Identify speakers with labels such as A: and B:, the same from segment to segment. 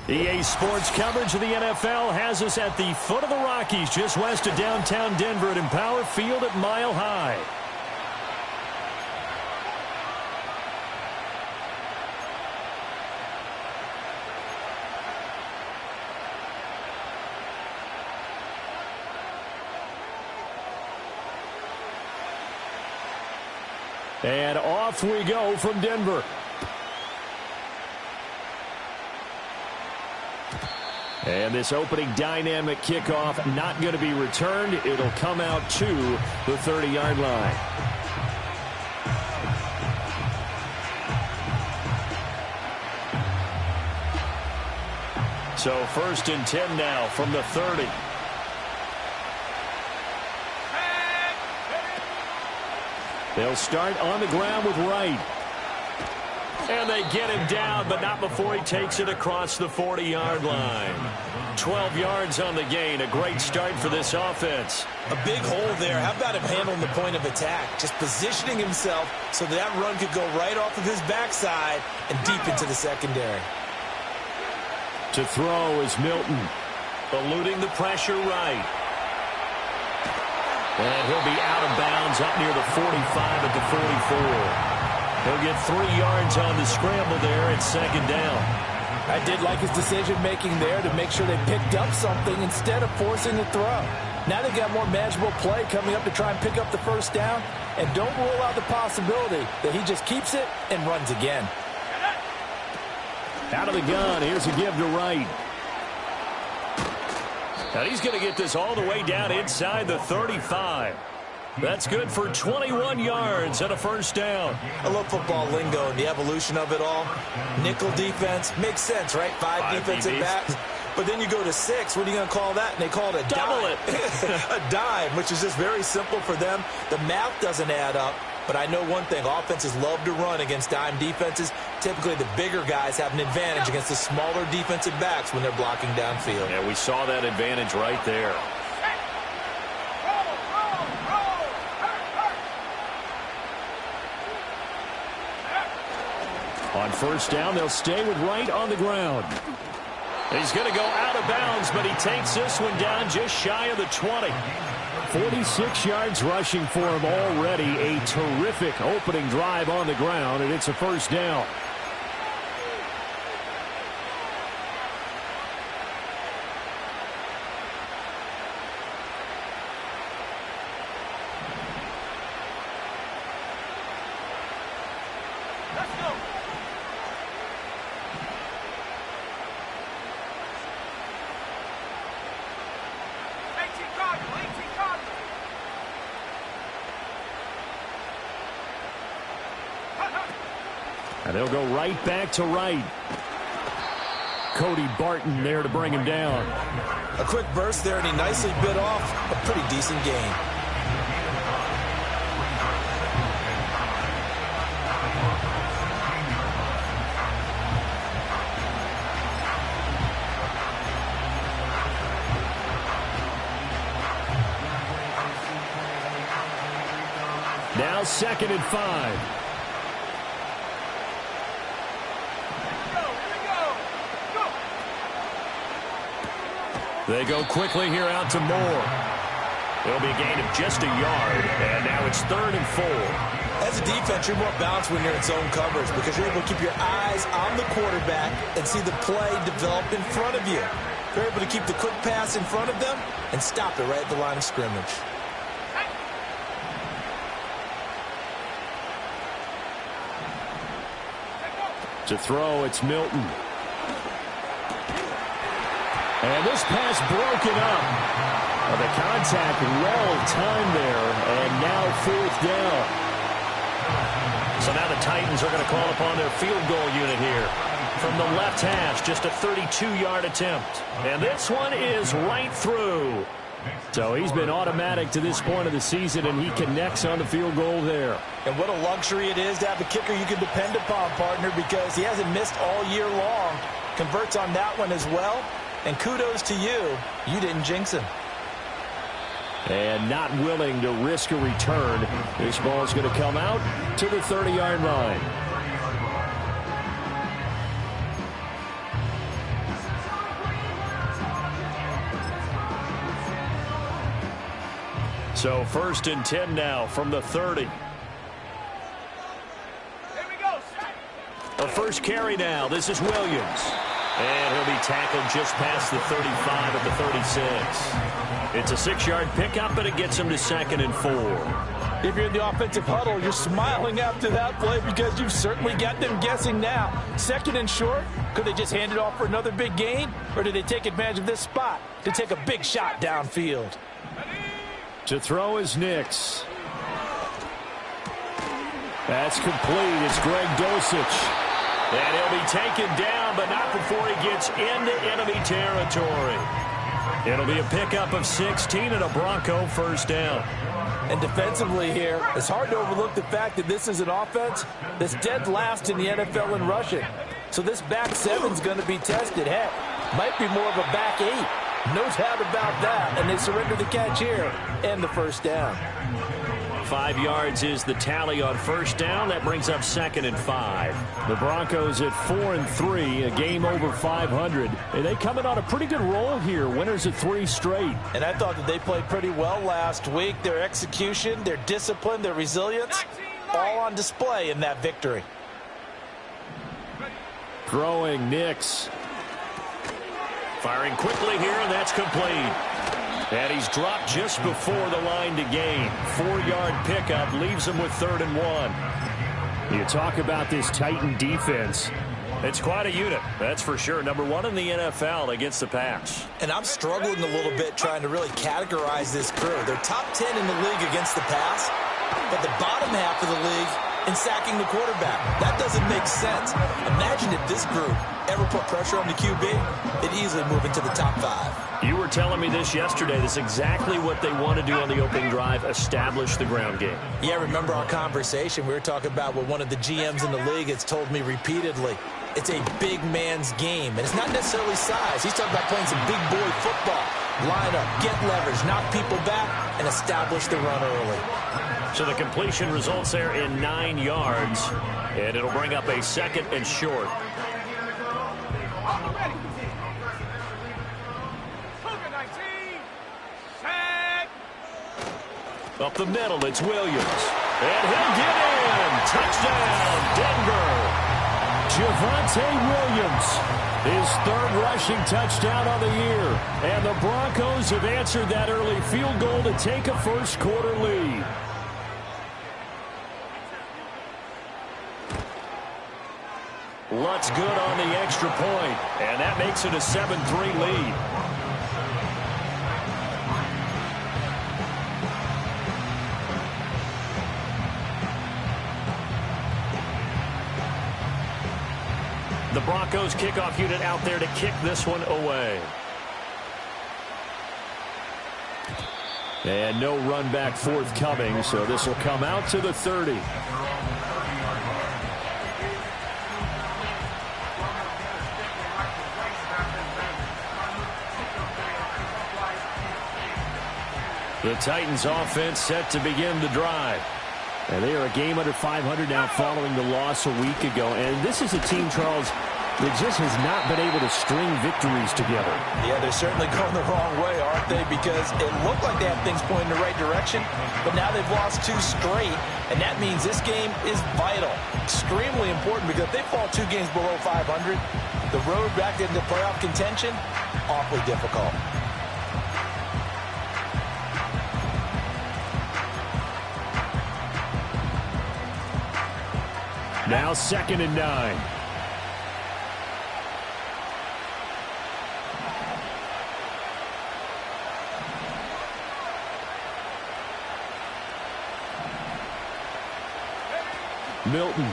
A: EA Sports coverage of the NFL has us at the foot of the Rockies, just west of downtown Denver at Empower Field at Mile High. And off we go from Denver. And this opening dynamic kickoff not going to be returned. It'll come out to the 30-yard line. So 1st and 10 now from the 30. They'll start on the ground with Wright. And they get him down, but not before he takes it across the 40-yard line. 12 yards on the gain. A great start for this offense.
B: A big hole there. How about him handling the point of attack? Just positioning himself so that run could go right off of his backside and deep into the secondary.
A: To throw is Milton. Eluding the pressure right. And he'll be out of bounds up near the 45 at the 44. He'll get 3 yards on the scramble there at 2nd down.
B: I did like his decision-making there to make sure they picked up something instead of forcing the throw. Now they've got more manageable play coming up to try and pick up the 1st down, and don't rule out the possibility that he just keeps it and runs again.
A: Out of the gun, here's a give to Wright. And he's going to get this all the way down inside the 35. That's good for 21 yards and a 1st down.
B: I love football lingo and the evolution of it all. Nickel defense makes sense, right? Five defensive backs. But then you go to 6. What are you going to call that? And they call it a
A: double
B: dime. A dime, which is just very simple for them. The math doesn't add up. But I know one thing. Offenses love to run against dime defenses. Typically, the bigger guys have an advantage against the smaller defensive backs when they're blocking downfield.
A: Yeah, we saw that advantage right there. On 1st down, they'll stay with Wright on the ground. He's going to go out of bounds, but he takes this one down just shy of the 20. 46 yards rushing for him already. A terrific opening drive on the ground, and it's a 1st down. And they'll go right back to Wright. Cody Barton there to bring him down.
B: A quick burst there, and he nicely bit off a pretty decent gain.
A: Now 2nd and 5. They go quickly here out to Moore. It'll be a gain of just a yard, and now it's 3rd and 4.
B: As a defense, you're more balanced when you're in zone coverage because you're able to keep your eyes on the quarterback and see the play develop in front of you. You're able to keep the quick pass in front of them and stop it right at the line of scrimmage.
A: To throw, it's Milton. And this pass broken up. Well, the contact well-timed there, and now 4th down. So now the Titans are going to call upon their field goal unit here. From the left hash, just a 32-yard attempt. And this one is right through. So he's been automatic to this point of the season, and he connects on the field goal there.
B: And what a luxury it is to have a kicker you can depend upon, partner, because he hasn't missed all year long. converts on that one as well. And kudos to you. You didn't jinx him.
A: And not willing to risk a return. This ball is going to come out to the 30-yard line. So 1st and 10 now from the 30. A first carry now. This is Williams. And he'll be tackled just past the 35 at the 36. It's a 6-yard pickup, but it gets him to 2nd and 4.
B: If you're in the offensive huddle, you're smiling after that play because you've certainly got them guessing now. 2nd and short, could they just hand it off for another big gain? Or did they take advantage of this spot to take a big shot downfield?
A: To throw is Nix. That's complete. It's Greg Dosich. And he'll be taken down, but not before he gets into enemy territory. It'll be a pickup of 16 and a Bronco first down.
B: And defensively here, it's hard to overlook the fact that this is an offense that's dead last in the NFL in rushing. So this back seven's going to be tested. Heck, might be more of a back eight. No doubt about that. And they surrender the catch here and the first down.
A: 5 yards is the tally on first down. That brings up 2nd and 5. The Broncos at 4 and 3, a game over 500. And they coming on a pretty good roll here. Winners of 3 straight.
B: And I thought that they played pretty well last week. Their execution, their discipline, their resilience, all on display in that victory.
A: Throwing Nix. Firing quickly here, and that's complete. And he's dropped just before the line to gain. 4-yard pickup leaves him with 3rd and 1. You talk about this Titan defense. It's quite a unit, that's for sure. Number 1 in the NFL against the pass.
B: And I'm struggling a little bit trying to really categorize this crew. They're top 10 in the league against the pass, but the bottom half of the league in sacking the quarterback. That doesn't make sense. Imagine if this group ever put pressure on the QB, they'd easily move into the top 5.
A: You were telling me this yesterday. That's exactly what they want to do on the opening drive, establish the ground game.
B: Yeah, remember our conversation. We were talking about what one of the GMs in the league has told me repeatedly. It's a big man's game, and it's not necessarily size. He's talking about playing some big boy football. Line up, get leverage, knock people back, and establish the run early.
A: So the completion results there in 9 yards, and it'll bring up a 2nd and short. Up the middle, it's Williams. And he'll get in. Touchdown, Denver. Javonte Williams, his 3rd rushing touchdown of the year. And the Broncos have answered that early field goal to take a first-quarter lead. Lutz good on the extra point, and that makes it a 7-3 lead. The Broncos kickoff unit out there to kick this one away. And no run back forthcoming, so this will come out to the 30. The Titans offense set to begin the drive. And they are a game under 500 now following the loss a week ago. And this is a team, Charles, that just has not been able to string victories together.
B: Yeah, they're certainly going the wrong way, aren't they? Because it looked like they had things pointing in the right direction, but now they've lost 2 straight, and that means this game is vital. Extremely important because if they fall 2 games below 500, the road back into playoff contention, awfully difficult.
A: Now 2nd and 9. Milton.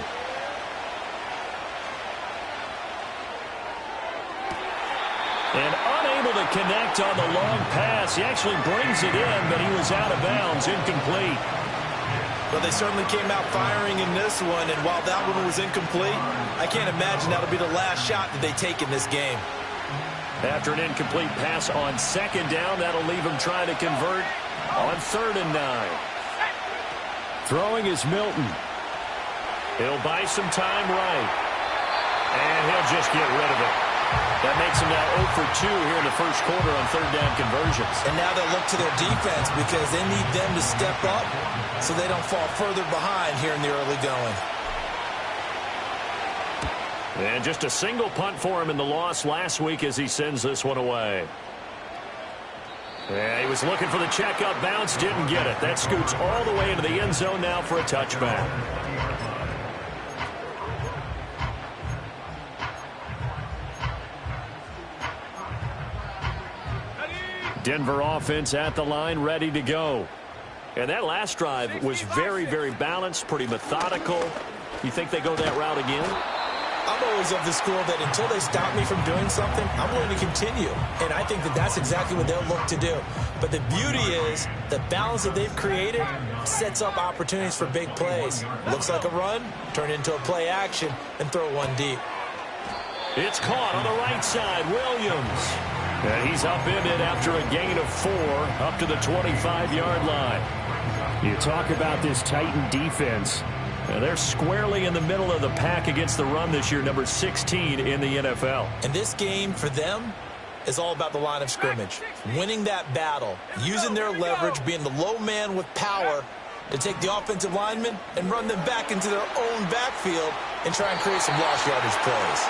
A: And unable to connect on the long pass. He actually brings it in, but he was out of bounds, incomplete.
B: Well, they certainly came out firing in this one, and while that one was incomplete, I can't imagine that'll be the last shot that they take in this game.
A: After an incomplete pass on second down, that'll leave him trying to convert on 3rd and 9. Throwing is Milton. He'll buy some time right. And he'll just get rid of it. That makes him now 0 for 2 here in the first quarter on 3rd down conversions.
B: And now they'll look to their defense because they need them to step up so they don't fall further behind here in the early going.
A: And just a single punt for him in the loss last week as he sends this one away. Yeah, he was looking for the checkup bounce, didn't get it. That scoots all the way into the end zone now for a touchback. Denver offense at the line, ready to go. And that last drive was very, very balanced, pretty methodical. You think they go that route again?
B: I'm always of the school that until they stop me from doing something, I'm willing to continue. And I think that that's exactly what they'll look to do. But the beauty is the balance that they've created sets up opportunities for big plays. Looks like a run, turn into a play action, and throw one deep.
A: It's caught on the right side, Williams. And he's upended after a gain of 4 up to the 25-yard line. You talk about this Titan defense. They're squarely in the middle of the pack against the run this year, number 16 in the NFL.
B: And this game for them is all about the line of scrimmage. Winning that battle, using their leverage, being the low man with power to take the offensive linemen and run them back into their own backfield and try and create some lost yardage plays.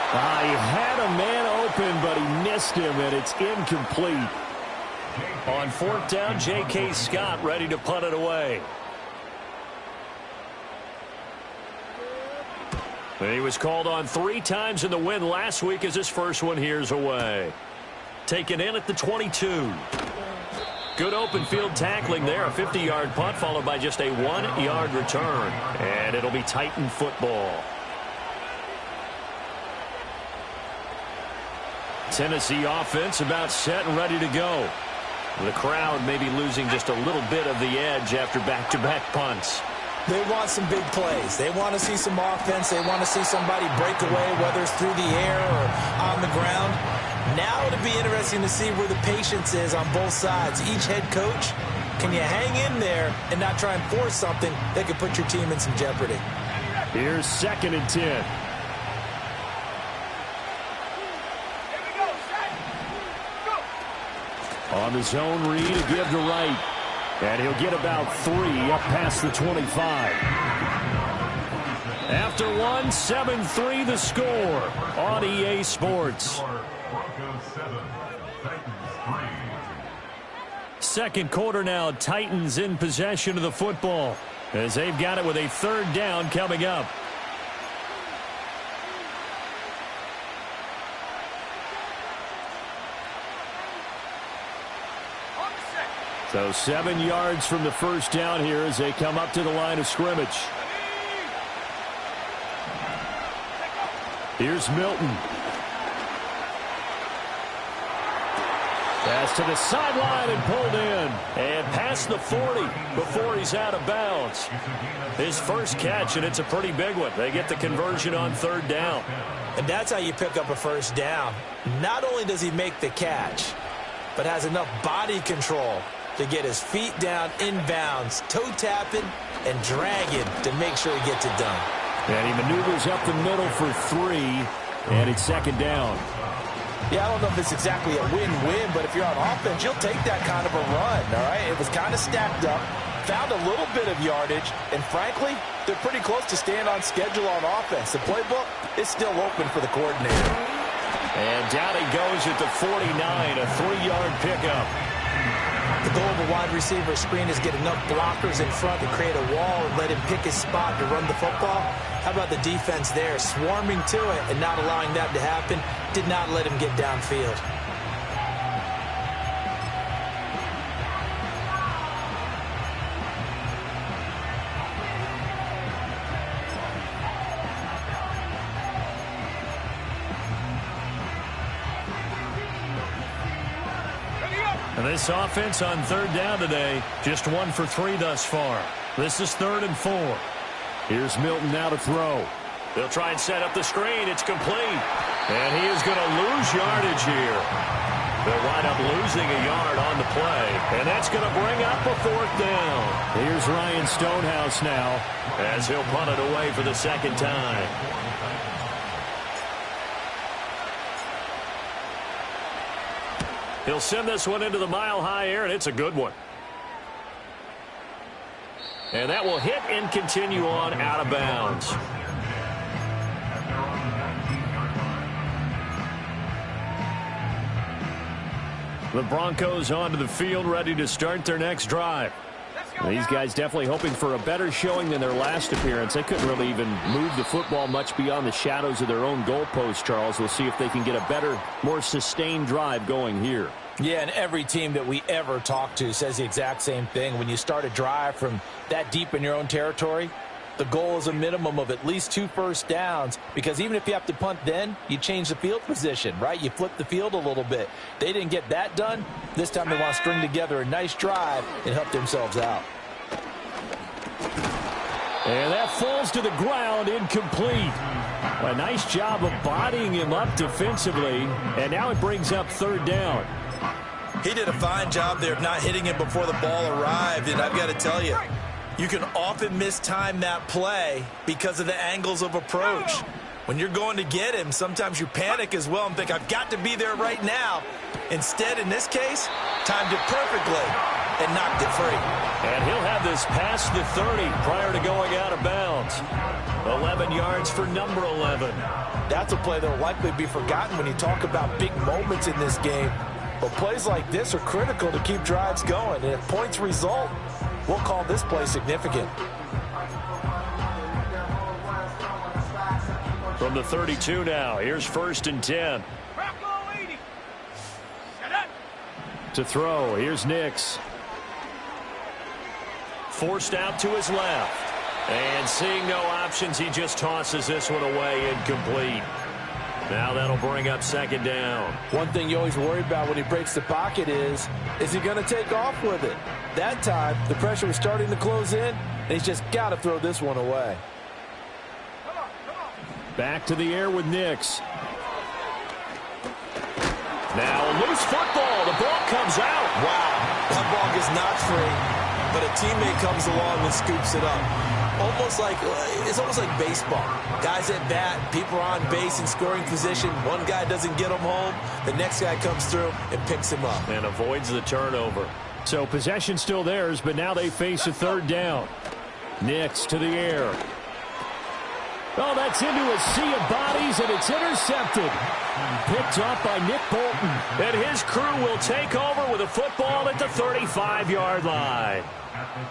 A: He had a man open, but he missed him, and it's incomplete. On 4th down, J.K. Scott ready to punt it away. He was called on 3 times in the win last week as his first one here's away. Taken in at the 22. Good open field tackling there. A 50-yard punt followed by just a 1-yard return. And it'll be Titan football. Tennessee offense about set and ready to go. The crowd maybe losing just a little bit of the edge after back-to-back punts.
B: They want some big plays. They want to see some offense. They want to see somebody break away, whether it's through the air or on the ground. Now it'll be interesting to see where the patience is on both sides. Each head coach, can you hang in there and not try and force something that could put your team in some jeopardy?
A: Here's 2nd and 10. On the zone read, a give to right. And he'll get about 3 up past the 25. After 1, 7-3 the score on EA Sports. Second quarter now, Titans in possession of the football as they've got it with a 3rd down coming up. So 7 yards from the first down here as they come up to the line of scrimmage. Here's Milton. Pass to the sideline and pulled in. And past the 40 before he's out of bounds. His first catch, and it's a pretty big one. They get the conversion on 3rd down.
B: And that's how you pick up a first down. Not only does he make the catch, but has enough body control to get his feet down inbounds, toe tapping, and dragging to make sure he gets it done.
A: And he maneuvers up the middle for 3, and it's 2nd down.
B: Yeah, I don't know if it's exactly a win-win, but if you're on offense, you'll take that kind of a run, all right? It was kind of stacked up, found a little bit of yardage, and frankly, they're pretty close to staying on schedule on offense. The playbook is still open for the coordinator.
A: And down he goes at the 49, a 3-yard pickup.
B: The goal of a wide receiver screen is get enough blockers in front to create a wall and let him pick his spot to run the football. How about the defense there, swarming to it and not allowing that to happen? Did not let him get downfield. And this offense on 3rd down today, just 1 for 3 thus far.
A: This is 3rd and 4. Here's Milton now to throw. They'll try and set up the screen. It's complete. And he is going to lose yardage here. They'll wind up losing a yard on the play. And that's going to bring up a 4th down. Here's Ryan Stonehouse now as he'll punt it away for the 2nd time. He'll send this one into the mile-high air, and it's a good one. And that will hit and continue on out of bounds. The Broncos onto the field, ready to start their next drive. These guys definitely hoping for a better showing than their last appearance. They couldn't really even move the football much beyond the shadows of their own goalpost, Charles. We'll see if they can get a better, more sustained drive going here.
B: Yeah, and every team that we ever talk to says the exact same thing. When you start a drive from that deep in your own territory, the goal is a minimum of at least 2 first downs, because even if you have to punt then, you change the field position, right? You flip the field a little bit. They didn't get that done. This time they want to string together a nice drive and help themselves out.
A: And that falls to the ground, incomplete. A nice job of bodying him up defensively, and now it brings up 3rd down.
B: He did a fine job there of not hitting him before the ball arrived, and I've got to tell you, you can often mistime that play because of the angles of approach. When you're going to get him, sometimes you panic as well and think, I've got to be there right now. Instead, in this case, timed it perfectly and knocked it free.
A: And he'll have this past the 30 prior to going out of bounds. 11 yards for number 11.
B: That's a play that will likely be forgotten when you talk about big moments in this game. But plays like this are critical to keep drives going. And if points result, we'll call this play significant.
A: From the 32 now, here's 1st and 10. To throw, here's Nix. Forced out to his left. And seeing no options, he just tosses this one away, incomplete. Now that'll bring up 2nd down.
B: One thing you always worry about when he breaks the pocket is he going to take off with it? That time, the pressure was starting to close in, and he's just got to throw this one away.
A: Back to the air with Nix. Now a loose football. The ball comes out.
B: Wow, that ball gets knocked free, but a teammate comes along and scoops it up. It's almost like baseball. Guys at bat, people are on base in scoring position. One guy doesn't get him home. The next guy comes through and picks him up.
A: And avoids the turnover. So possession still theirs, but now they face a 3rd down. Nix to the air. Oh, that's into a sea of bodies, and it's intercepted. Picked up by Nick Bolton. And his crew will take over with a football at the 35-yard line.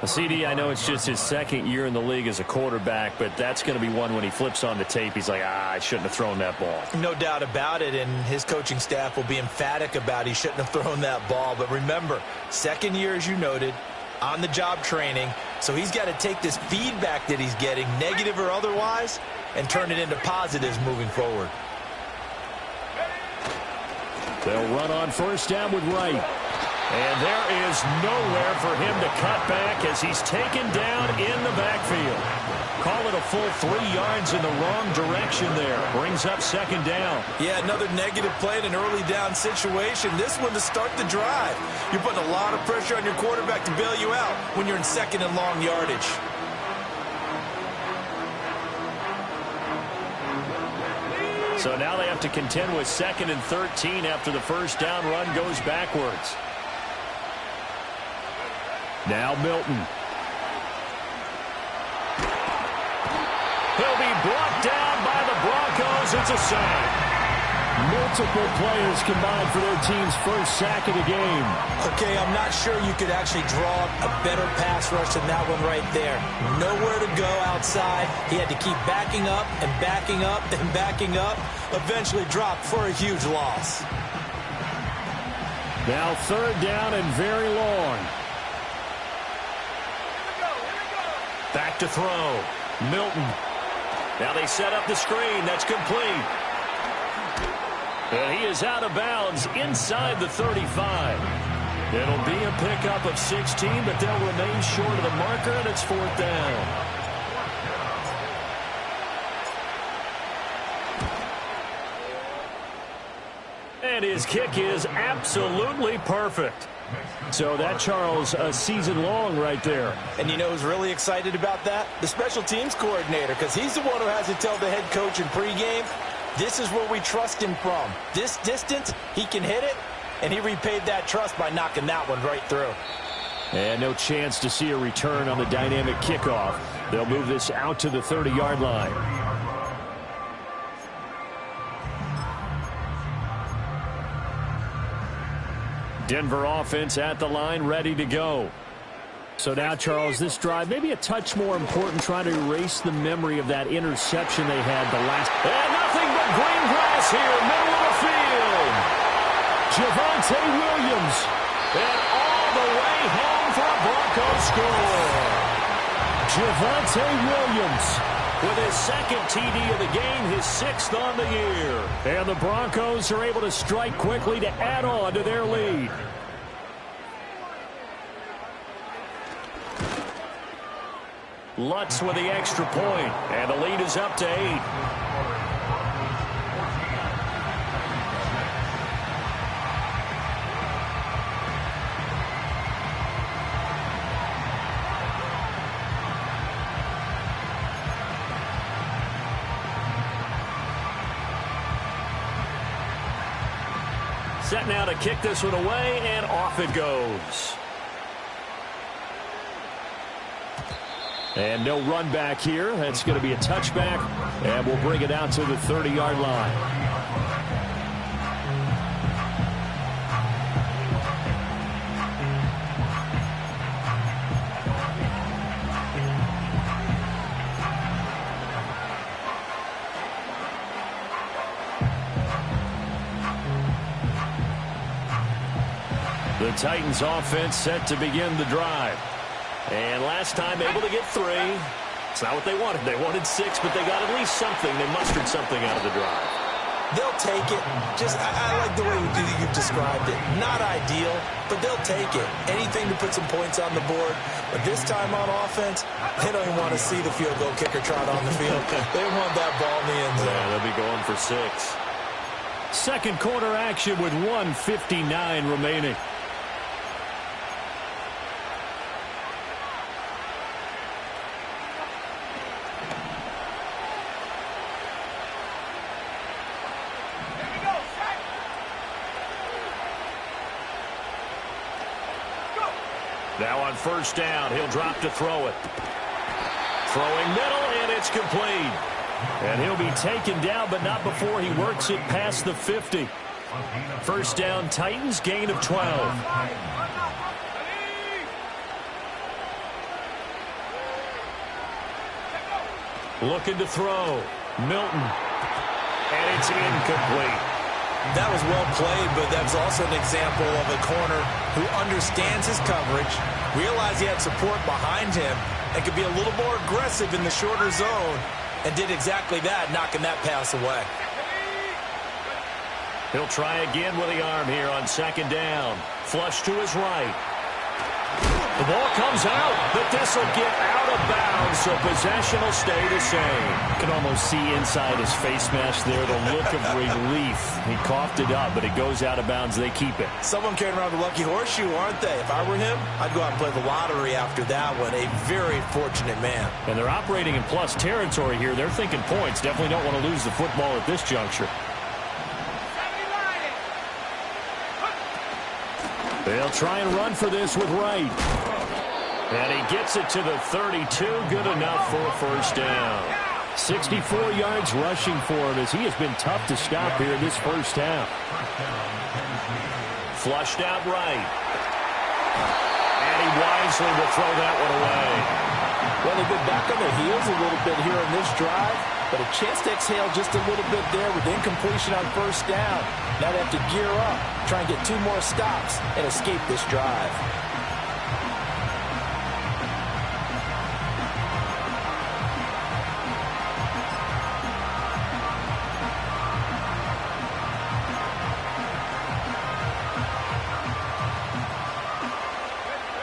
A: CD, I know it's just his 2nd year in the league as a quarterback, but that's going to be one when he flips on the tape. He's like, I shouldn't have thrown that ball.
B: No doubt about it, and his coaching staff will be emphatic about he shouldn't have thrown that ball. But remember, 2nd year, as you noted, on-the-job training, so he's got to take this feedback that he's getting, negative or otherwise, and turn it into positives moving forward.
A: They'll run on 1st down with Wright. And there is nowhere for him to cut back as he's taken down in the backfield. Call it a full 3 yards in the wrong direction there. Brings up 2nd down.
B: Yeah, another negative play in an early down situation. This one to start the drive. You're putting a lot of pressure on your quarterback to bail you out when you're in 2nd and long yardage.
A: So now they have to contend with 2nd and 13 after the 1st down run goes backwards. Now Milton. He'll be brought down by the Broncos. It's a sack. Multiple players combined for their team's 1st sack of the game.
B: Okay, I'm not sure you could actually draw a better pass rush than that one right there. Nowhere to go outside. He had to keep backing up and backing up and backing up. Eventually dropped for a huge loss.
A: Now 3rd down and very long. Back to throw. Milton. Now they set up the screen. That's complete. And he is out of bounds inside the 35. It'll be a pickup of 16, but they'll remain short of the marker, and it's 4th down. And his kick is absolutely perfect. So that, Charles, a season long right there.
B: And you know who's really excited about that? The special teams coordinator, because he's the one who has to tell the head coach in pregame, this is where we trust him from. This distance, he can hit it, and he repaid that trust by knocking that one right through.
A: And no chance to see a return on the dynamic kickoff. They'll move this out to the 30-yard line. Denver offense at the line, ready to go. So now, Charles, this drive maybe a touch more important, trying to erase the memory of that interception they had the last. And nothing but green grass here, middle of the field. Javonte Williams. And all the way home for a Broncos score. Javonte Williams with his 2nd TD of the game, his 6th on the year. And the Broncos are able to strike quickly to add on to their lead. Lutz with the extra point, and the lead is up to 8. Set now to kick this one away, and off it goes. And no run back here. That's going to be a touchback, and we'll bring it out to the 30-yard line. The Titans offense set to begin the drive. And last time able to get 3. It's not what they wanted. They wanted 6, but they got at least something. They mustered something out of the drive.
B: They'll take it. I like the way you've described it. Not ideal, but they'll take it. Anything to put some points on the board. But this time on offense, they don't even want to see the field goal kicker trot on the field. They want that ball in the end zone.
A: Yeah, they'll be going for 6. Second quarter action with 1:59 remaining. Now on first down, he'll drop to throw it. Throwing middle, and it's complete. And he'll be taken down, but not before he works it past the 50. First down, Titans, gain of 12. Looking to throw. Milton. And it's incomplete.
B: That was well played, but that's also an example of a corner who understands his coverage, realized he had support behind him, and could be a little more aggressive in the shorter zone, and did exactly that, knocking that pass away.
A: He'll try again with the arm here on second down. Flush to his right. The ball comes out, but this will get out of bounds, so possession will stay the same. You can almost see inside his face mask there the look of relief. He coughed it up, but it goes out of bounds. They keep it.
B: Someone carrying around the lucky horseshoe, aren't they? If I were him, I'd go out and play the lottery after that one. A very fortunate man. And
A: they're operating in plus territory here. They're thinking points. Definitely don't want to lose the football at this juncture. They'll try and run for this with Wright. And he gets it to the 32. Good enough for a first down. 64 yards rushing for him as he has been tough to stop here in this first half. Flushed out right. And he wisely will throw that one away.
B: Well, they've been back on their heels a little bit here in this drive, but a chance to exhale just a little bit there with incompletion on first down. Now they have to gear up, try and get 2 more stops, and escape this drive.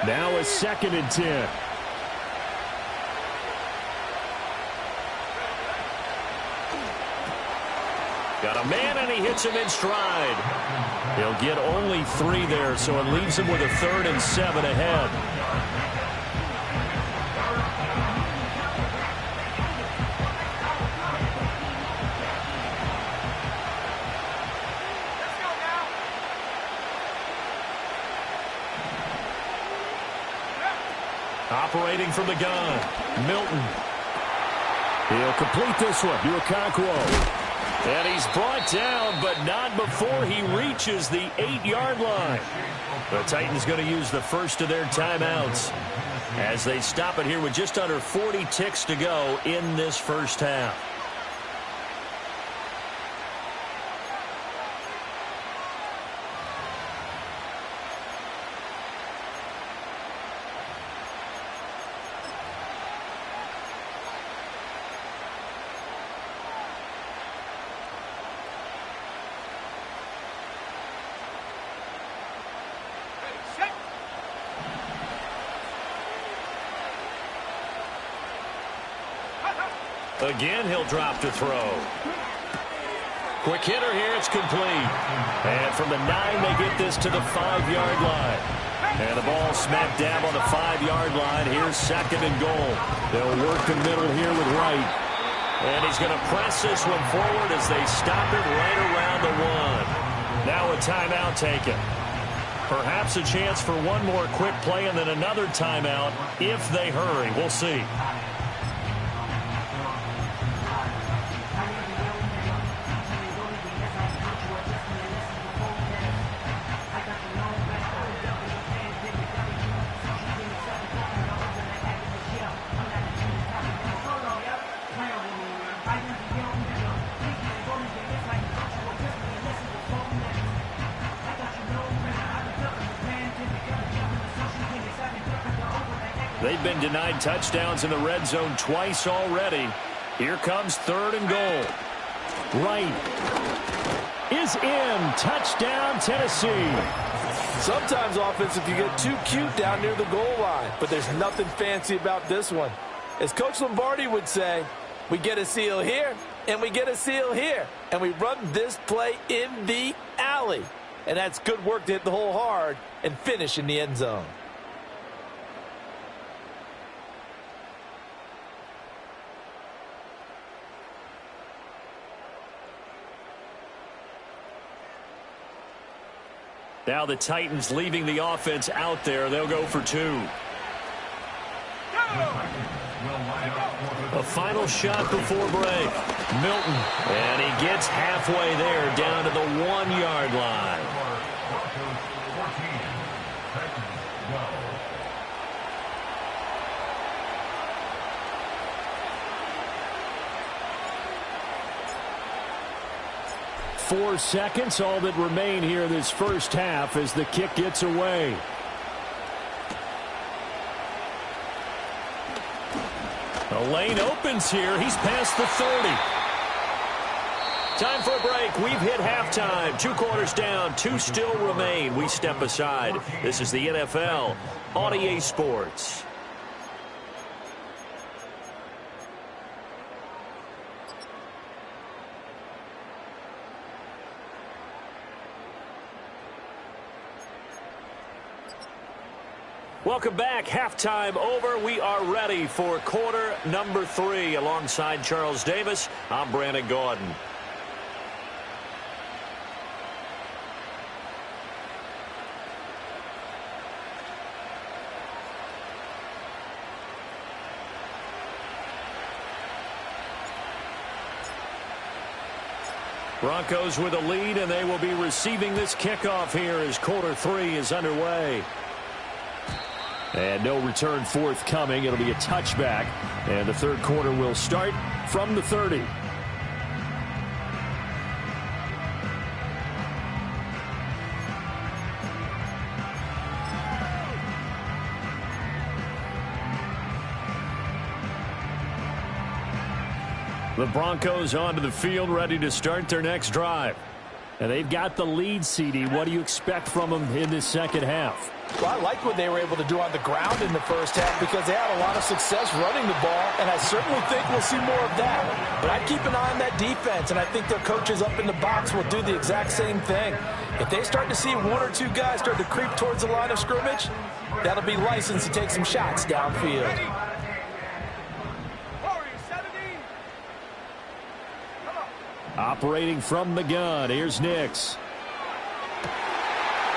A: Now a 2nd and 10. Got a man, and he hits him in stride. He'll get only 3 there, so it leaves him with a 3rd and 7 ahead. Operating from the gun, Milton. He'll complete this one to Okonkwo. And he's brought down, but not before he reaches the 8-yard line. The Titans going to use the first of their timeouts as they stop it here with just under 40 ticks to go in this first half. Again, he'll drop to throw. Quick hitter here, it's complete. And from the 9, they get this to the 5-yard line. And the ball smacked down on the 5-yard line. Here's 2nd and goal. They'll work the middle here with Wright. And he's going to press this one forward as they stop it right around the 1. Now a timeout taken. Perhaps a chance for one more quick play and then another timeout if they hurry. We'll see. They've been denied touchdowns in the red zone twice already. Here comes 3rd and goal. Wright is in. Touchdown, Tennessee.
B: Sometimes offense, if you get too cute down near the goal line, but there's nothing fancy about this one. As Coach Lombardi would say, we get a seal here, and we get a seal here, and we run this play in the alley. And that's good work to hit the hole hard and finish in the end zone.
A: Now the Titans leaving the offense out there. They'll go for 2. A final shot before break. Milton. And he gets halfway there down to the 1-yard line. Four seconds, all that remain here this first half as the kick gets away. The lane opens here. He's past the 30. Time for a break. We've hit halftime. 2 quarters down. 2 still remain. We step aside. This is the NFL on EA Sports. Welcome back. Halftime over. We are ready for quarter number 3. Alongside Charles Davis, I'm Brandon Gaudin. Broncos with a lead, and they will be receiving this kickoff here as quarter 3 is underway. And no return forthcoming. It'll be a touchback. And the third quarter will start from the 30. The Broncos onto the field, ready to start their next drive. And they've got the lead, CD. What do you expect from them in this second half?
B: Well, I like what they were able to do on the ground in the first half because they had a lot of success running the ball, and I certainly think we'll see more of that. But I'd keep an eye on that defense, and I think their coaches up in the box will do the exact same thing. If they start to see one or two guys start to creep towards the line of scrimmage, that'll be licensed to take some shots downfield.
A: Operating from the gun, here's Nix.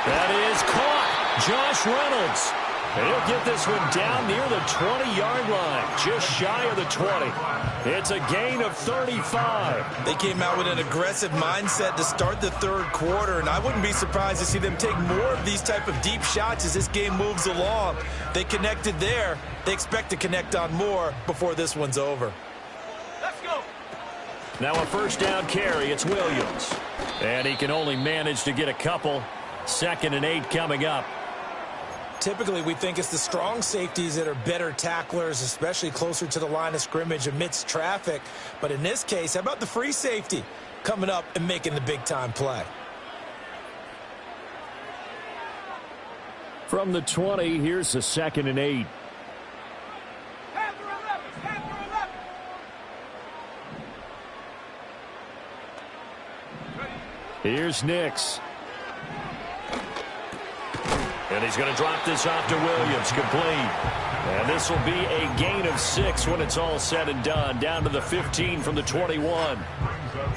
A: That is caught. Josh Reynolds. He'll get this one down near the 20-yard line, just shy of the 20. It's a gain of 35.
B: They came out with an aggressive mindset to start the third quarter, and I wouldn't be surprised to see them take more of these type of deep shots as this game moves along. They connected there. They expect to connect on more before this one's over.
C: Let's go.
A: Now a first down carry. It's Williams. And he can only manage to get a couple. 2nd and 8 coming up.
B: Typically, we think it's the strong safeties that are better tacklers, especially closer to the line of scrimmage amidst traffic. But in this case, how about the free safety coming up and making the big-time play?
A: From the 20, here's the 2nd and 8. Here's Nix. And he's going to drop this off to Williams, complete. And this will be a gain of 6 when it's all said and done, down to the 15 from the 21.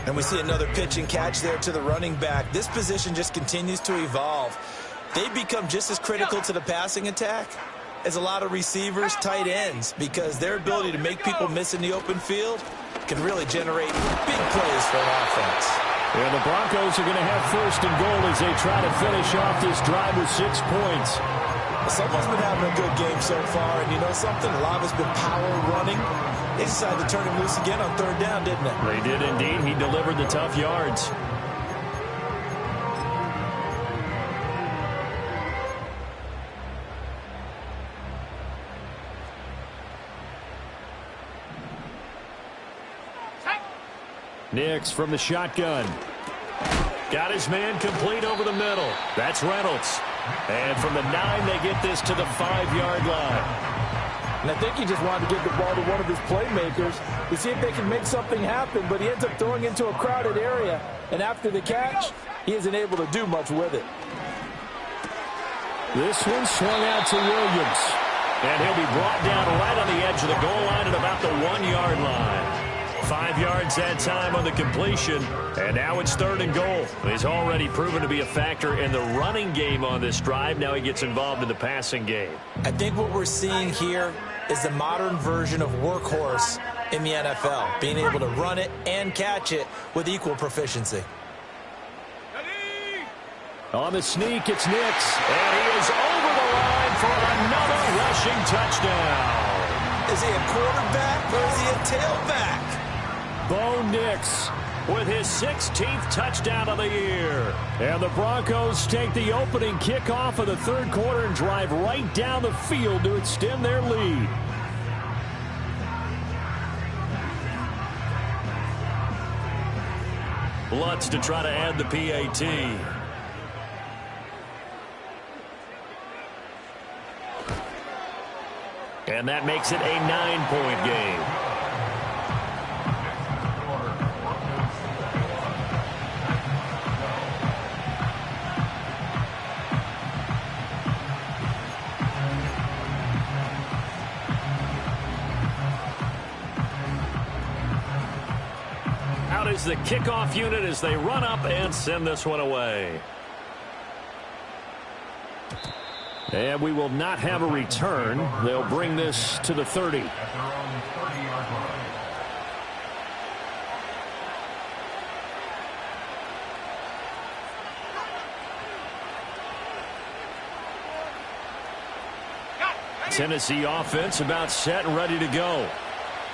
B: And we see another pitch and catch there to the running back. This position just continues to evolve. They become just as critical to the passing attack as a lot of receivers, tight ends, because their ability to make people miss in the open field can really generate big plays for an offense.
A: And the Broncos are going to have 1st and goal as they try to finish off this drive with 6 points.
B: Someone's been having a good game so far, and you know something? A lot of it's been power running. They decided to turn him loose again on 3rd down, didn't they?
A: They did indeed. He delivered the tough yards. Nix from the shotgun. Got his man complete over the middle. That's Reynolds. And from the 9, they get this to the 5-yard line.
B: And I think he just wanted to get the ball to one of his playmakers to see if they can make something happen, but he ends up throwing into a crowded area. And after the catch, he isn't able to do much with it.
A: This one swung out to Williams. And he'll be brought down right on the edge of the goal line at about the 1-yard line. 5 yards that time on the completion, and now it's 3rd and goal. He's already proven to be a factor in the running game on this drive. Now he gets involved in the passing game.
B: I think what we're seeing here is the modern version of workhorse in the NFL, being able to run it and catch it with equal proficiency.
A: On the sneak, it's Nix, and he is over the line for another rushing touchdown.
B: Is he a quarterback or is he a tailback?
A: Bo Nix with his 16th touchdown of the year. And the Broncos take the opening kickoff of the 3rd quarter and drive right down the field to extend their lead. Lutz to try to add the PAT. And that makes it a 9-point game. Out is the kickoff unit as they run up and send this one away. And we will not have a return. They'll bring this to the 30. Tennessee offense about set and ready to go.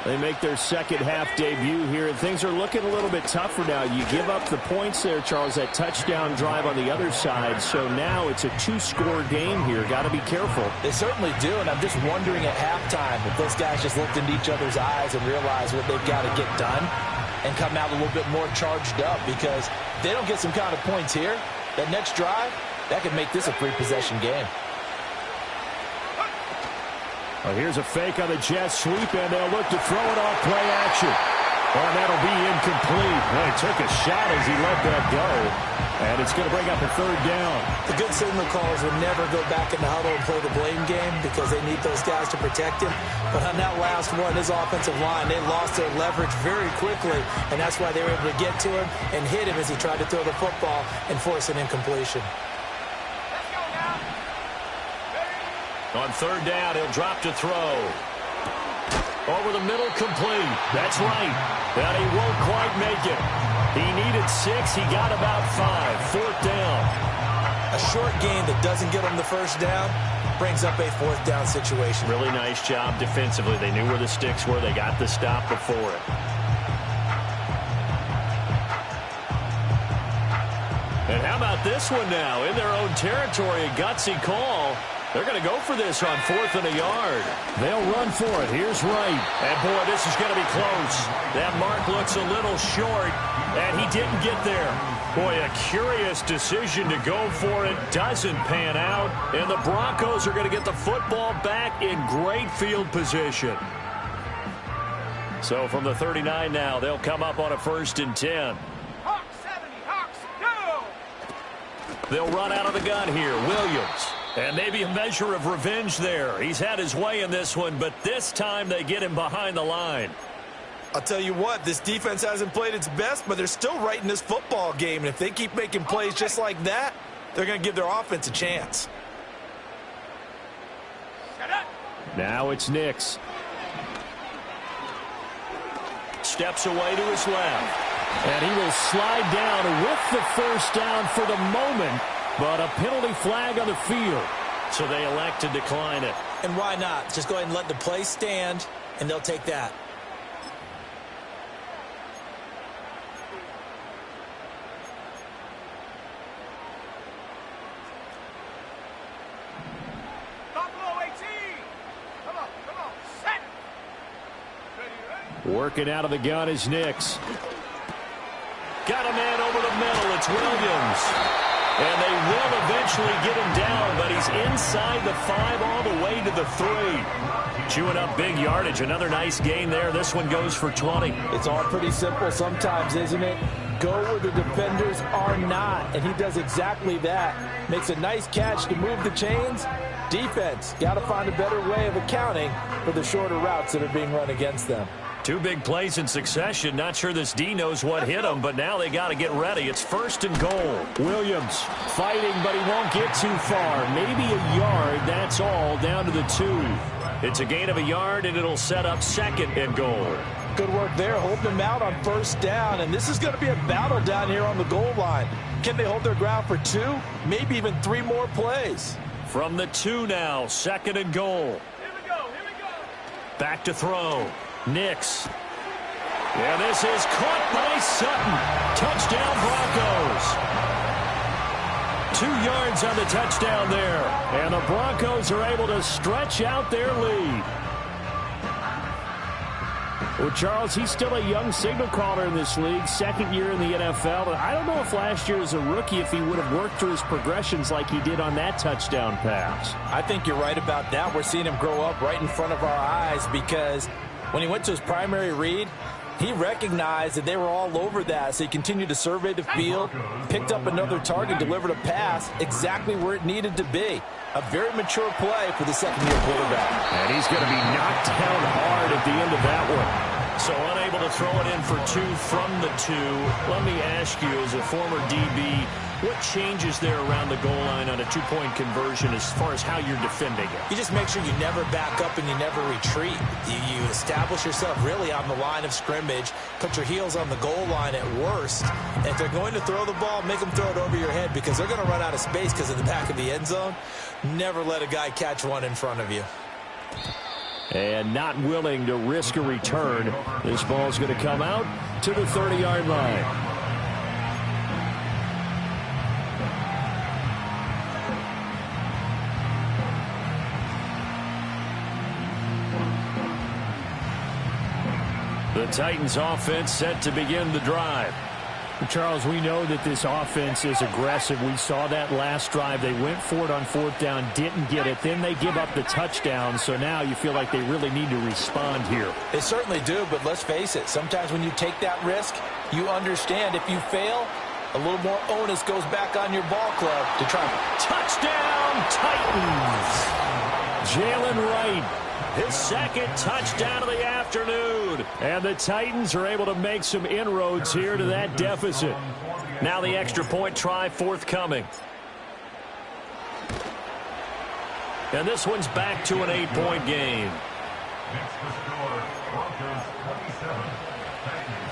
A: They make their second half debut here, and things are looking a little bit tougher now. You give up the points there, Charles, that touchdown drive on the other side. So now it's a 2-score game here. Got to be careful.
B: They certainly do, and I'm just wondering at halftime if those guys just looked into each other's eyes and realized what they've got to get done. and come out a little bit more charged up, because if they don't get some kind of points here, that next drive, that could make this a three-possession game.
A: Well, here's a fake on the jet sweep, and they'll look to throw it off play action. And that'll be incomplete. Well, he took a shot as he let that go. And it's going to bring up a third down.
B: The good signal callers would never go back in the huddle and play the blame game because they need those guys to protect him. But on that last one, his offensive line, they lost their leverage very quickly, and that's why they were able to get to him and hit him as he tried to throw the football and force an incompletion.
A: On third down, he'll drop to throw. Over the middle, complete. That's right. And he won't quite make it. He needed 6. He got about 5. Fourth down.
B: A short gain that doesn't get him the first down brings up a fourth down situation.
A: Really nice job defensively. They knew where the sticks were. They got the stop before it. And how about this one now? In their own territory, a gutsy call. They're going to go for this on 4th and a yard. They'll run for it. Here's Wright. And, boy, this is going to be close. That mark looks a little short, and he didn't get there. Boy, a curious decision to go for it. Doesn't pan out. And the Broncos are going to get the football back in great field position. So from the 39 now, they'll come up on a 1st and 10.
C: Hawks 70, Hawks, go!
A: They'll run out of the gun here. Williams. And maybe a measure of revenge there. He's had his way in this one, but this time they get him behind the line.
B: I'll tell you what, this defense hasn't played its best, but they're still right in this football game. And if they keep making plays just like that, they're going to give their offense a chance.
A: Now it's Nix. Steps away to his left. And he will slide down with the first down for the moment. But a penalty flag on the field. So they elect to decline it.
B: And why not? Just go ahead and let the play stand, and they'll take that.
C: Buffalo 18! Come on, set! Ready?
A: Working out of the gun is Nix. Got a man over the middle. It's Williams. And they will eventually get him down, but he's inside the 5 all the way to the 3. Chewing up big yardage. Another nice gain there. This one goes for 20.
B: It's all pretty simple sometimes, isn't it? Go where the defenders are not, and he does exactly that. Makes a nice catch to move the chains. Defense, got to find a better way of accounting for the shorter routes that are being run against them.
A: 2 big plays in succession. Not sure this D knows what hit him, but now they got to get ready. It's 1st and goal. Williams fighting, but he won't get too far. Maybe a yard, that's all, down to the 2. It's a gain of a yard, and it'll set up 2nd and goal.
B: Good work there, holding them out on 1st down, and this is going to be a battle down here on the goal line. Can they hold their ground for 2, maybe even 3 more plays?
A: From the 2 now, 2nd and goal.
C: Here we go.
A: Back to throw. Nix. Yeah, this is caught by Sutton. Touchdown, Broncos. 2 yards on the touchdown there. And the Broncos are able to stretch out their lead. Well, Charles, he's still a young signal caller in this league, 2nd year in the NFL. But I don't know if last year as a rookie, if he would have worked through his progressions like he did on that touchdown pass.
B: I think you're right about that. We're seeing him grow up right in front of our eyes, because when he went to his primary read, he recognized that they were all over that, so he continued to survey the field, picked up another target, delivered a pass exactly where it needed to be. A very mature play for the 2nd-year quarterback.
A: And he's going to be knocked down hard at the end of that one. So unable to throw it in for 2 from the 2. Let me ask you, as a former DB, what changes there around the goal line on a 2-point conversion as far as how you're defending it?
B: You just make sure you never back up and you never retreat. You establish yourself really on the line of scrimmage, put your heels on the goal line at worst. And if they're going to throw the ball, make them throw it over your head, because they're going to run out of space because of the back of the end zone. Never let a guy catch one in front of you.
A: And not willing to risk a return. This ball's going to come out to the 30-yard line. The Titans offense set to begin the drive.
D: Charles, we know that this offense is aggressive. We saw that last drive. They went for it on fourth down, didn't get it. Then they give up the touchdown. So now you feel like they really need to respond here.
B: They certainly do, but let's face it. Sometimes when you take that risk, you understand if you fail, a little more onus goes back on your ball club to try.
A: Touchdown, Titans! Jalen Wright. His second touchdown of the afternoon. And the Titans are able to make some inroads here to that deficit. Now the extra point try forthcoming. And this one's back to an 8-point game.
E: Next to score, Broncos 27, Titans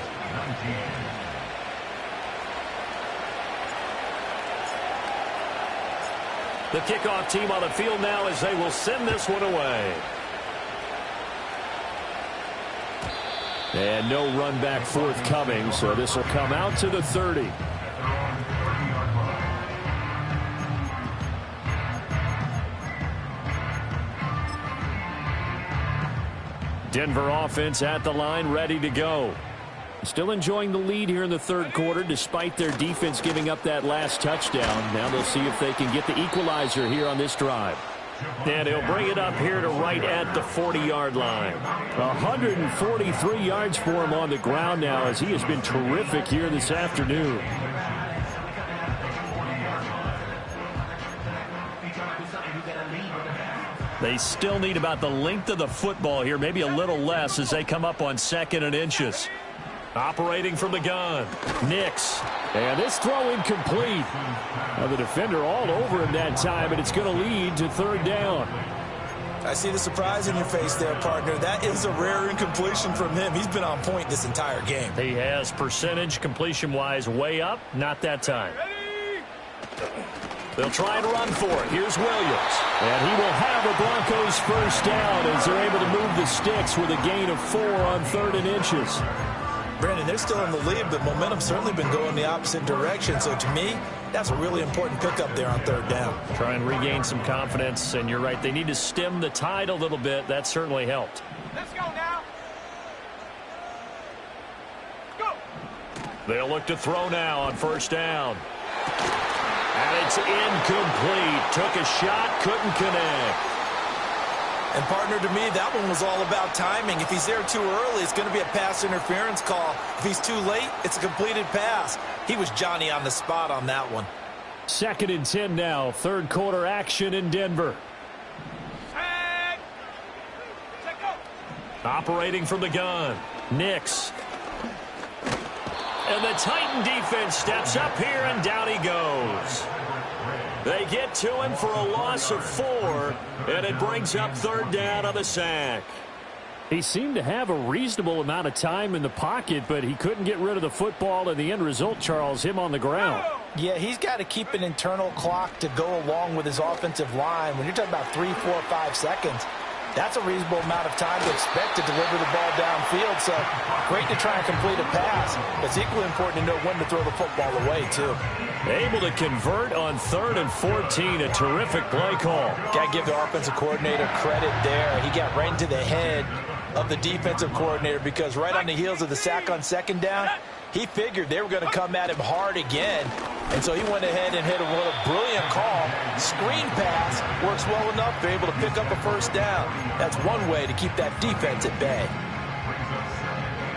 E: 19.
A: The kickoff team on the field now as they will send this one away. And no run back forthcoming, so this will come out to the 30. Denver offense at the line, ready to go. Still enjoying the lead here in the third quarter, despite their defense giving up that last touchdown. Now they'll see if they can get the equalizer here on this drive. And he'll bring it up here to right at the 40-yard line.
D: 143 yards for him on the ground now, as he has been terrific here this afternoon.
A: They still need about the length of the football here, maybe a little less as they come up on 2nd and inches. Operating from the gun, Nix.
D: And this throw incomplete. Now the defender all over him that time, and it's going to lead to 3rd down.
B: I see the surprise in your face there, partner. That is a rare incompletion from him. He's been on point this entire game.
A: He has percentage completion-wise way up, not that time. They'll try and run for it. Here's Williams.
D: And he will have a Broncos first down as they're able to move the sticks with a gain of 4 on 3rd and inches.
B: Brandon, they're still in the lead, but momentum's certainly been going the opposite direction. So to me, that's a really important pickup there on 3rd down.
A: Try and regain some confidence, and you're right. They need to stem the tide a little bit. That certainly helped.
C: Let's go now. Go.
A: They'll look to throw now on 1st down. And it's incomplete. Took a shot, couldn't connect.
B: And, partner, to me, that one was all about timing. If he's there too early, it's going to be a pass interference call. If he's too late, it's a completed pass. He was Johnny on the spot on that one.
D: 2nd and 10 now. 3rd quarter action in Denver.
C: Set, go.
A: Operating from the gun, Nix. And the Titan defense steps up here, and down he goes. They get to him for a loss of 4, and it brings up 3rd down on the sack.
D: He seemed to have a reasonable amount of time in the pocket, but he couldn't get rid of the football, and the end result, Charles, him on the ground.
B: Yeah, he's got to keep an internal clock to go along with his offensive line. When you're talking about 3, 4, 5 seconds, that's a reasonable amount of time to expect to deliver the ball downfield. So great to try and complete a pass. It's equally important to know when to throw the football away, too.
A: Able to convert on 3rd and 14. A terrific play call.
B: Got to give the offensive coordinator credit there. He got right into the head of the defensive coordinator because right on the heels of the sack on 2nd down, he figured they were going to come at him hard again. And so he went ahead and hit a brilliant call. Screen pass works well enough. They're able to pick up a 1st down. That's one way to keep that defense at bay.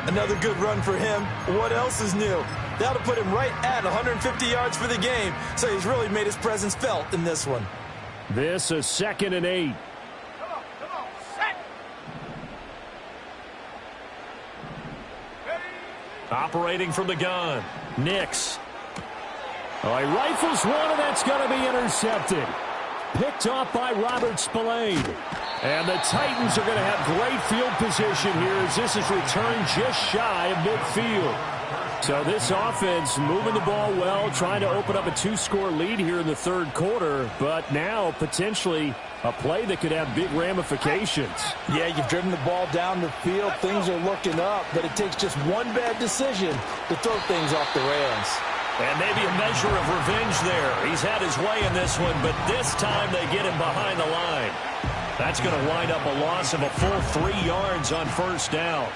B: Another good run for him. What else is new? That'll put him right at 150 yards for the game. So he's really made his presence felt in this one.
D: This is 2nd and 8.
C: Come on, set. Ready.
A: Operating from the gun, Nix.
D: Oh, he rifles one, and that's going to be intercepted. Picked off by Robert Spillane. And the Titans are going to have great field position here as this is returned just shy of midfield. So this offense moving the ball well, trying to open up a 2-score lead here in the 3rd quarter, but now potentially a play that could have big ramifications.
B: Yeah, you've driven the ball down the field. Things are looking up, but it takes just one bad decision to throw things off the rails.
A: And maybe a measure of revenge there. He's had his way in this one, but this time they get him behind the line. That's going to wind up a loss of a full 3 yards on 1st down.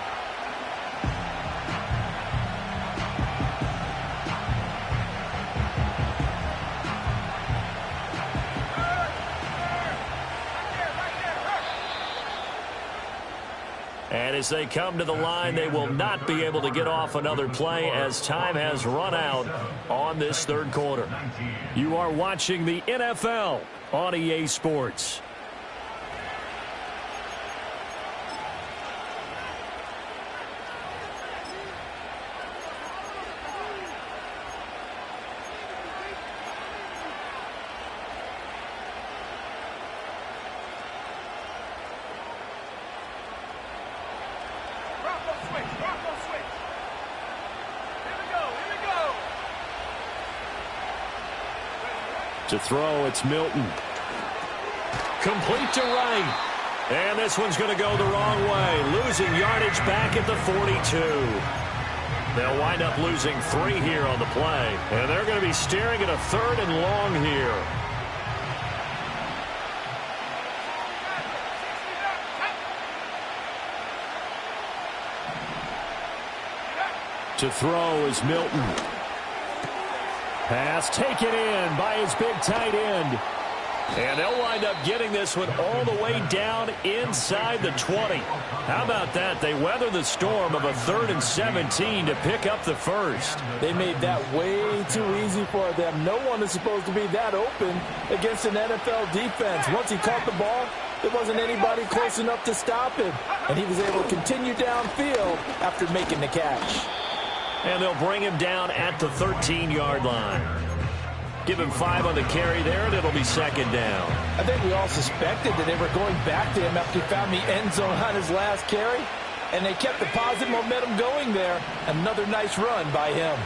A: As they come to the line, they will not be able to get off another play as time has run out on this third quarter.
D: You are watching the NFL on EA Sports. To throw, it's Milton. Complete to right.
A: And this one's going to go the wrong way. Losing yardage back at the 42. They'll wind up losing 3 here on the play. And they're going to be staring at a 3rd and long here.
D: To throw is Milton. Pass taken in by his big tight end.
A: And they'll wind up getting this one all the way down inside the 20. How about that? They weather the storm of a 3rd and 17 to pick up the first.
B: They made that way too easy for them. No one is supposed to be that open against an NFL defense. Once he caught the ball, there wasn't anybody close enough to stop him. And he was able to continue downfield after making the catch.
A: And they'll bring him down at the 13-yard line. Give him 5 on the carry there, and it'll be 2nd down.
B: I think we all suspected that they were going back to him after he found the end zone on his last carry. And they kept the positive momentum going there. Another nice run by him.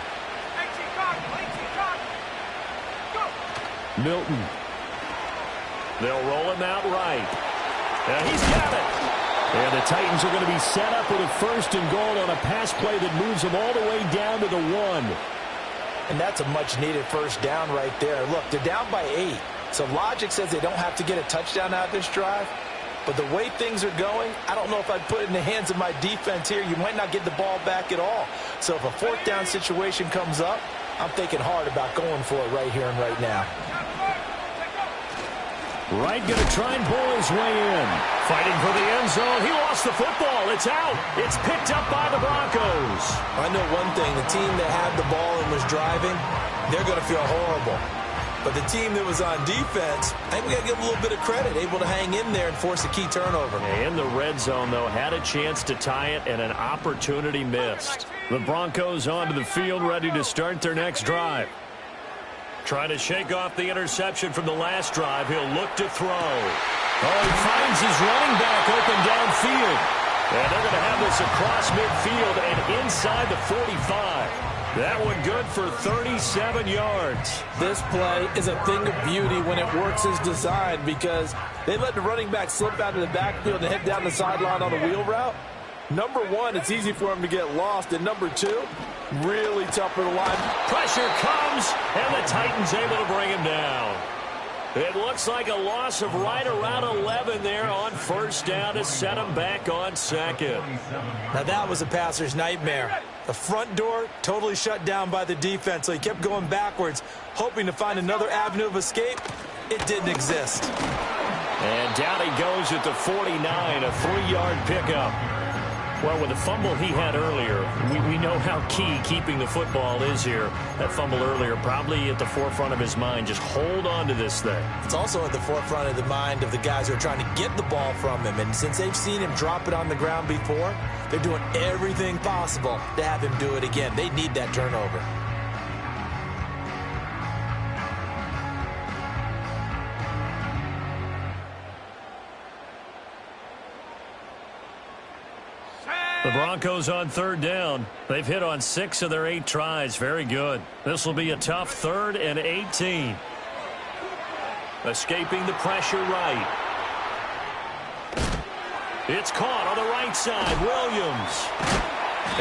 D: Milton.
A: They'll roll him out right. And he's got it.
D: And the Titans are going to be set up with a 1st and goal on a pass play that moves them all the way down to the 1.
B: And that's a much-needed first down right there. Look, they're down by 8. So logic says they don't have to get a touchdown out of this drive. But the way things are going, I don't know if I'd put it in the hands of my defense here. You might not get the ball back at all. So if a 4th down situation comes up, I'm thinking hard about going for it right here and right now.
D: Wright going to try and bull his way in.
A: Fighting for the end zone. He lost the football. It's out. It's picked up by the Broncos.
B: I know one thing. The team that had the ball and was driving, they're going to feel horrible. But the team that was on defense, I think we got to give them a little bit of credit. Able to hang in there and force a key turnover.
A: In the red zone, though, had a chance to tie it and an opportunity missed. The Broncos onto the field, ready to start their next drive. Trying to shake off the interception from the last drive. He'll look to throw.
D: Oh, he finds his running back open downfield.
A: And they're going to have this across midfield and inside the 45. That one good for 37 yards.
B: This play is a thing of beauty when it works as designed because they let the running back slip out of the backfield and head down the sideline on a wheel route. Number 1, it's easy for him to get lost. And number 2, really tough for the line.
A: Pressure comes, and the Titans able to bring him down. It looks like a loss of right around 11 there on 1st down to set him back on 2nd.
B: Now that was a passer's nightmare. The front door totally shut down by the defense, so he kept going backwards, hoping to find another avenue of escape. It didn't exist.
A: And down he goes at the 49, a 3-yard pickup. Well, with the fumble he had earlier, we know how key keeping the football is here. That fumble earlier probably at the forefront of his mind. Just hold on to this thing.
B: It's also at the forefront of the mind of the guys who are trying to get the ball from him. And since they've seen him drop it on the ground before, they're doing everything possible to have him do it again. They need that turnover.
A: The Broncos on 3rd down. They've hit on 6 of their 8 tries. Very good. This will be a tough 3rd and 18. Escaping the pressure right. It's caught on the right side. Williams.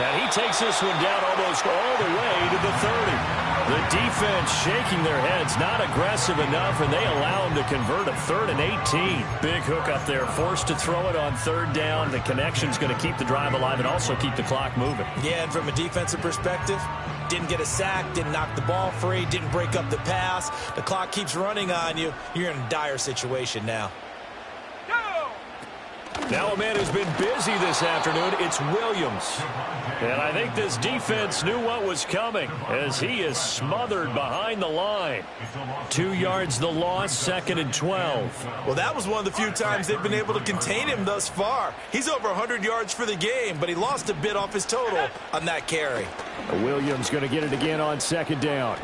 A: And he takes this one down almost all the way to the 30. The defense shaking their heads, not aggressive enough, and they allow him to convert a 3rd and 18. Big hook up there, forced to throw it on 3rd down. The connection's going to keep the drive alive and also keep the clock moving.
B: Yeah, and from a defensive perspective, didn't get a sack, didn't knock the ball free, didn't break up the pass. The clock keeps running on you. You're in a dire situation now.
A: Now a man who's been busy this afternoon, it's Williams. And I think this defense knew what was coming as he is smothered behind the line. 2 yards the loss, 2nd and 12.
B: Well, that was one of the few times they've been able to contain him thus far. He's over 100 yards for the game, but he lost a bit off his total on that carry.
D: Williams going to get it again on 2nd down.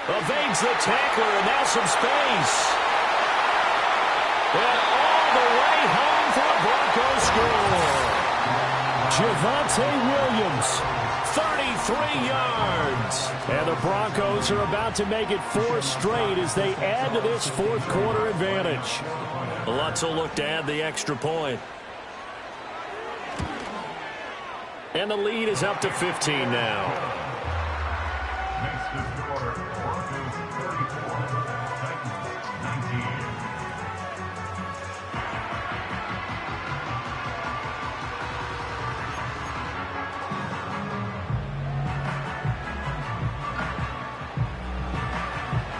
A: Evades the tackler, and now some space. And all the way home for a Broncos score.
D: Javonte Williams,
A: 33 yards.
D: and the Broncos are about to make it 4 straight as they add to this 4th quarter advantage.
A: Lutzel look to add the extra point. And the lead is up to 15 now.
E: Next to score, Broncos 34, Titans 19.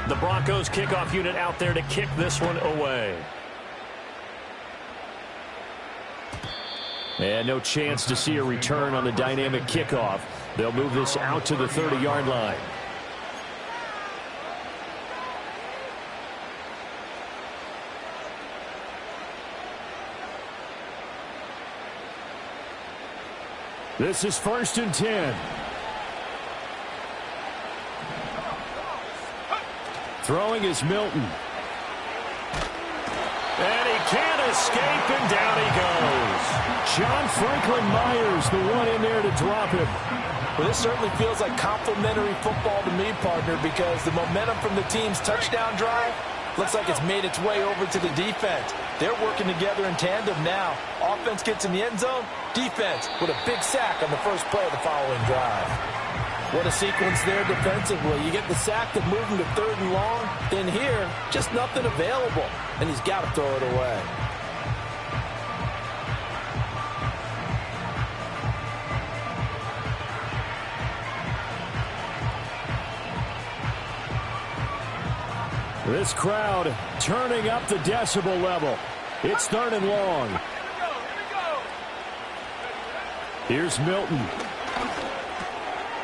A: The Broncos kickoff unit out there to kick this one away.
D: And no chance to see a return on the dynamic kickoff. They'll move this out to the 30-yard line. This is 1st and 10. Throwing is Milton.
A: And he can't escape, and down he goes.
D: John Franklin Myers, the one in there to drop him.
B: Well, this certainly feels like complimentary football to me, partner, because the momentum from the team's touchdown drive looks like it's made its way over to the defense. They're working together in tandem now. Offense gets in the end zone. Defense with a big sack on the first play of the following drive. What a sequence there defensively. You get the sack to move him to 3rd and long. Then here, just nothing available. And he's got to throw it away.
D: This crowd turning up the decibel level. It's 3rd and long.
C: Here we go.
D: Here's Milton.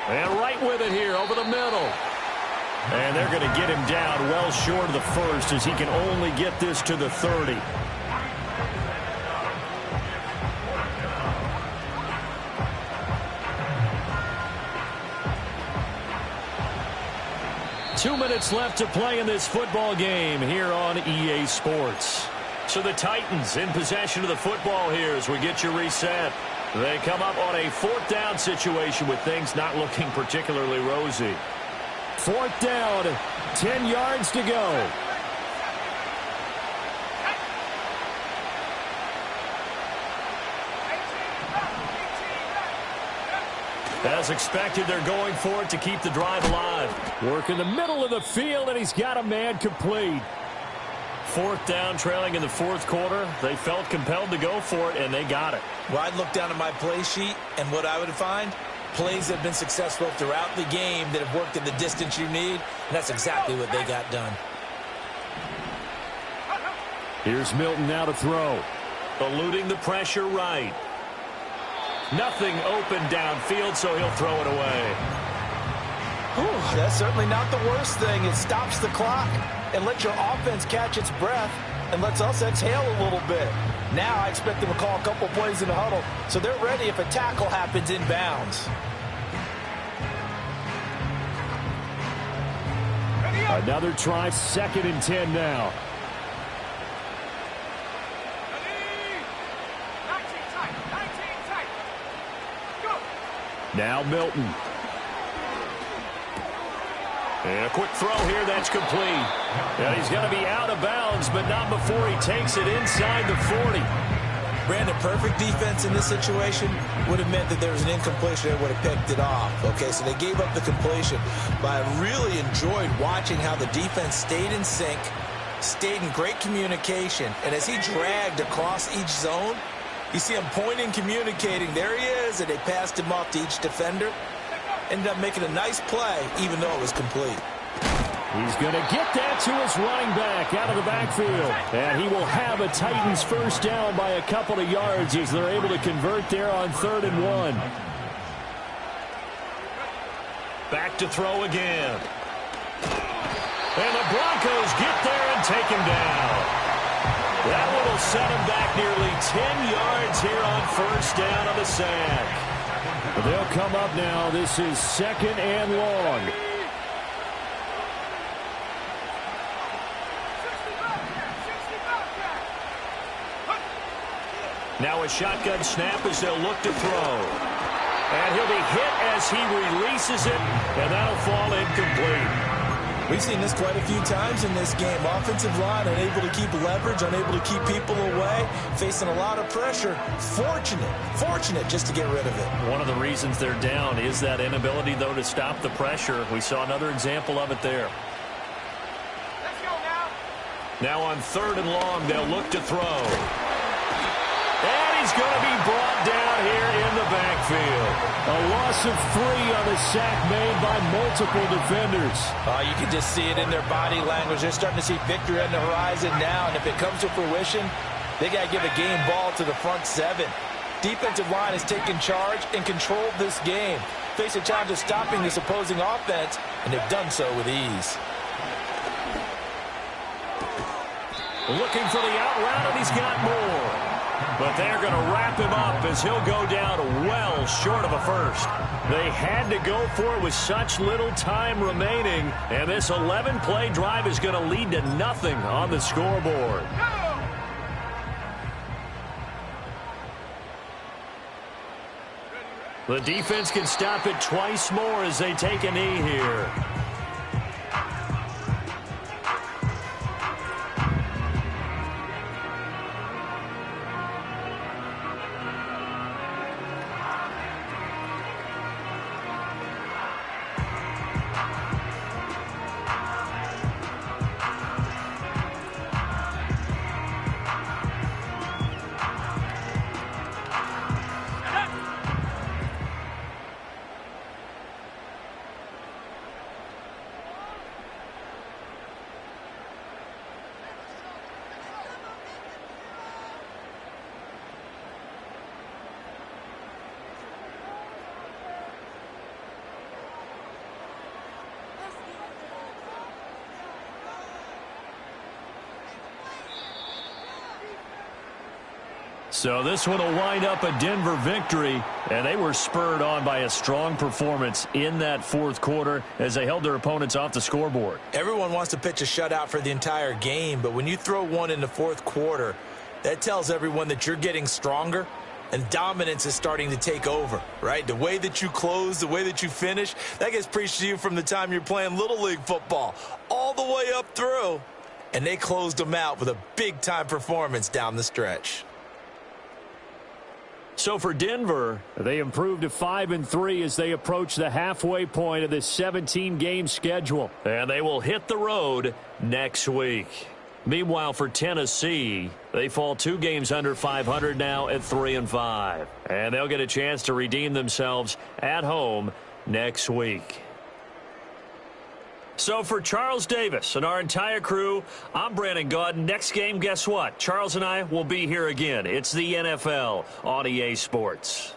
A: And right with it here over the middle. And they're going to get him down well short of the 1st as he can only get this to the 30. Two minutes left to play in this football game here on EA Sports. So the Titans in possession of the football here as we get you reset. They come up on a 4th down situation with things not looking particularly rosy.
D: 4th down, 10 yards to go.
A: As expected, they're going for it to keep the drive alive.
D: Work in the middle of the field, and he's got a man complete.
A: 4th down, trailing in the 4th quarter. They felt compelled to go for it, and they got it.
B: Well, I'd look down at my play sheet, and what I would find, plays that have been successful throughout the game that have worked in the distance you need, and that's exactly what they got done.
D: Here's Milton now to throw.
A: Eluding the pressure right. Nothing open downfield, so he'll throw it away.
B: Whew, that's certainly not the worst thing. It stops the clock and lets your offense catch its breath and lets us exhale a little bit. Now I expect them to call a couple plays in the huddle, so they're ready if a tackle happens inbounds.
D: Another try, 2nd and 10 now. Now Milton.
A: And a quick throw here, that's complete. And he's going to be out of bounds, but not before he takes it inside the 40.
B: Brandon, perfect defense in this situation would have meant that there was an incompletion. They would have picked it off. Okay, so they gave up the completion. But I really enjoyed watching how the defense stayed in sync, stayed in great communication. And as he dragged across each zone, you see him pointing, communicating. There he is, and they passed him off to each defender. Ended up making a nice play, even though it was complete.
D: He's going to get that to his running back out of the backfield. And he will have a Titans first down by a couple of yards as they're able to convert there on 3rd and 1.
A: Back to throw again. And the Broncos get there and take him down. That one will set him back nearly 10 yards here on first down on the sack.
D: They'll come up now. This is 2nd and long.
A: Now a shotgun snap as they'll look to throw. And he'll be hit as he releases it, and that'll fall incomplete.
B: We've seen this quite a few times in this game. Offensive line unable to keep leverage, unable to keep people away, facing a lot of pressure. Fortunate just to get rid of it.
A: One of the reasons they're down is that inability, though, to stop the pressure. We saw another example of it there.
C: Let's go now.
A: Now on 3rd and long, they'll look to throw. And he's going to be brought down here in the backfield.
D: A loss of 3 on the sack made by multiple defenders.
B: You can just see it in their body language. They're starting to see victory on the horizon now, and if it comes to fruition, they got to give a game ball to the front 7. Defensive line has taken charge and controlled this game. Face a challenge of stopping this opposing offense, and they've done so with ease.
A: Looking for the out route, and he's got more. But they're going to wrap him up as he'll go down well short of a first. They had to go for it with such little time remaining, and this 11-play drive is going to lead to nothing on the scoreboard. The defense can stop it twice more as they take a knee here. So this one will wind up a Denver victory, and they were spurred on by a strong performance in that 4th quarter as they held their opponents off the scoreboard.
B: Everyone wants to pitch a shutout for the entire game, but when you throw one in the 4th quarter, that tells everyone that you're getting stronger and dominance is starting to take over, right? The way that you close, the way that you finish, that gets preached to you from the time you're playing Little League football all the way up through, and they closed them out with a big-time performance down the stretch.
D: So for Denver, they improved to 5-3 as they approach the halfway point of this 17-game schedule.
A: And they will hit the road next week. Meanwhile, for Tennessee, they fall 2 games under 500 now at 3-5. And they'll get a chance to redeem themselves at home next week. So for Charles Davis and our entire crew, I'm Brandon Gaudin. Next game, guess what? Charles and I will be here again. It's the NFL on EA Sports.